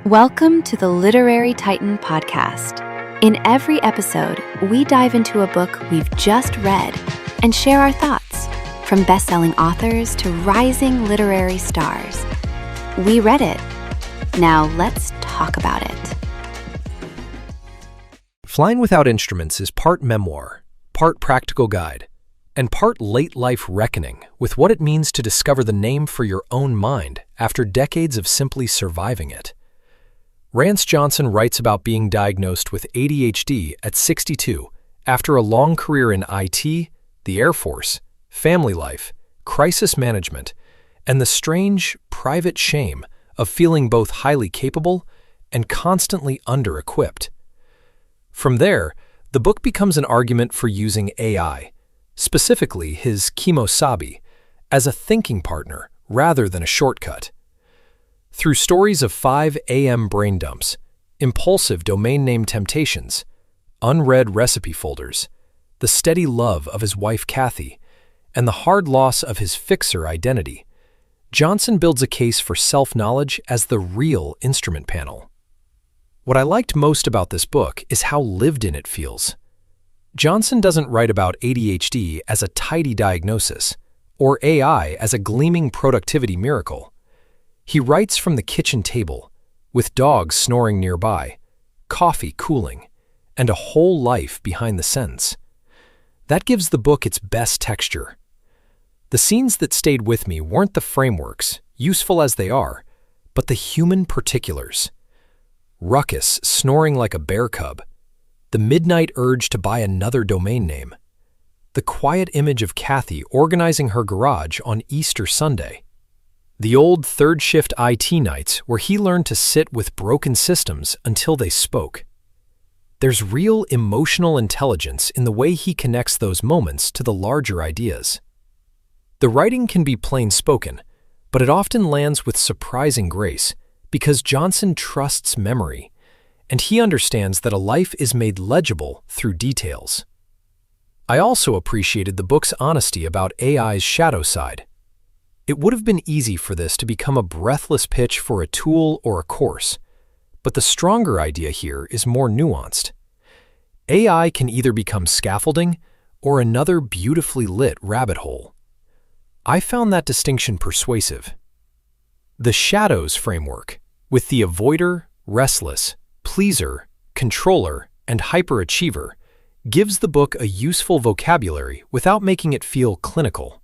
Welcome to the Literary Titan podcast. In every episode, we dive into a book we've just read and share our thoughts, from best-selling authors to rising literary stars. We read it. Now let's talk about it. Flying Without Instruments is part memoir, part practical guide, and part late-life reckoning with what it means to discover the name for your own mind after decades of simply surviving it. Rance Johnson writes about being diagnosed with ADHD at 62 after a long career in IT, the Air Force, family life, crisis management, and the strange, private shame of feeling both highly capable and constantly under-equipped. From there, the book becomes an argument for using AI, specifically his Kemosabe, as a thinking partner rather than a shortcut. Through stories of 5 a.m. brain dumps, impulsive domain name temptations, unread recipe folders, the steady love of his wife Kathy, and the hard loss of his fixer identity, Johnson builds a case for self-knowledge as the real instrument panel. What I liked most about this book is how lived in it feels. Johnson doesn't write about ADHD as a tidy diagnosis or AI as a gleaming productivity miracle. He writes from the kitchen table, with dogs snoring nearby, coffee cooling, and a whole life behind the sentence. That gives the book its best texture. The scenes that stayed with me weren't the frameworks, useful as they are, but the human particulars. Ruckus snoring like a bear cub, the midnight urge to buy another domain name, the quiet image of Kathy organizing her garage on Easter Sunday, the old third-shift IT nights where he learned to sit with broken systems until they spoke. There's real emotional intelligence in the way he connects those moments to the larger ideas. The writing can be plain-spoken, but it often lands with surprising grace because Johnson trusts memory, and he understands that a life is made legible through details. I also appreciated the book's honesty about AI's shadow side. It would have been easy for this to become a breathless pitch for a tool or a course, but the stronger idea here is more nuanced. AI can either become scaffolding or another beautifully lit rabbit hole. I found that distinction persuasive. The shadows framework, with the avoider, restless, pleaser, controller, and hyperachiever, gives the book a useful vocabulary without making it feel clinical.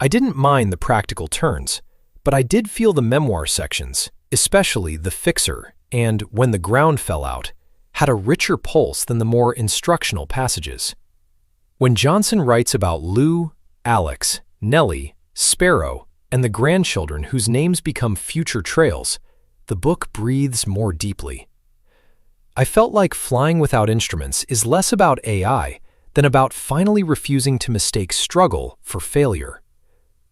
I didn't mind the practical turns, but I did feel the memoir sections, especially The Fixer and When the Ground Fell Out, had a richer pulse than the more instructional passages. When Johnson writes about Lou, Alex, Nellie, Sparrow, and the grandchildren whose names become future trails, the book breathes more deeply. I felt like Flying Without Instruments is less about AI than about finally refusing to mistake struggle for failure.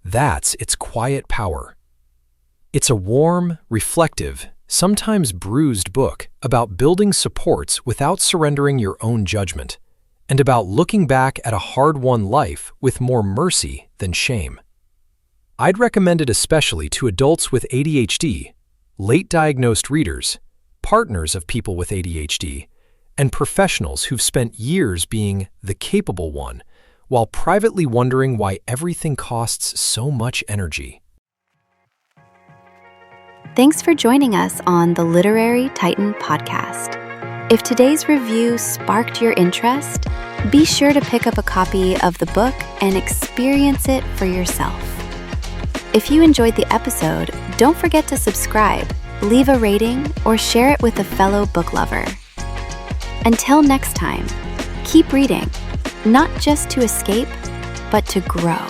That's its quiet power. It's a warm, reflective, sometimes bruised book about building supports without surrendering your own judgment, and about looking back at a hard-won life with more mercy than shame. I'd recommend it especially to adults with ADHD, late-diagnosed readers, partners of people with ADHD, and professionals who've spent years being the capable one while privately wondering why everything costs so much energy. Thanks for joining us on the Literary Titan podcast. If today's review sparked your interest, be sure to pick up a copy of the book and experience it for yourself. If you enjoyed the episode, don't forget to subscribe, leave a rating, or share it with a fellow book lover. Until next time, keep reading, not just to escape, but to grow.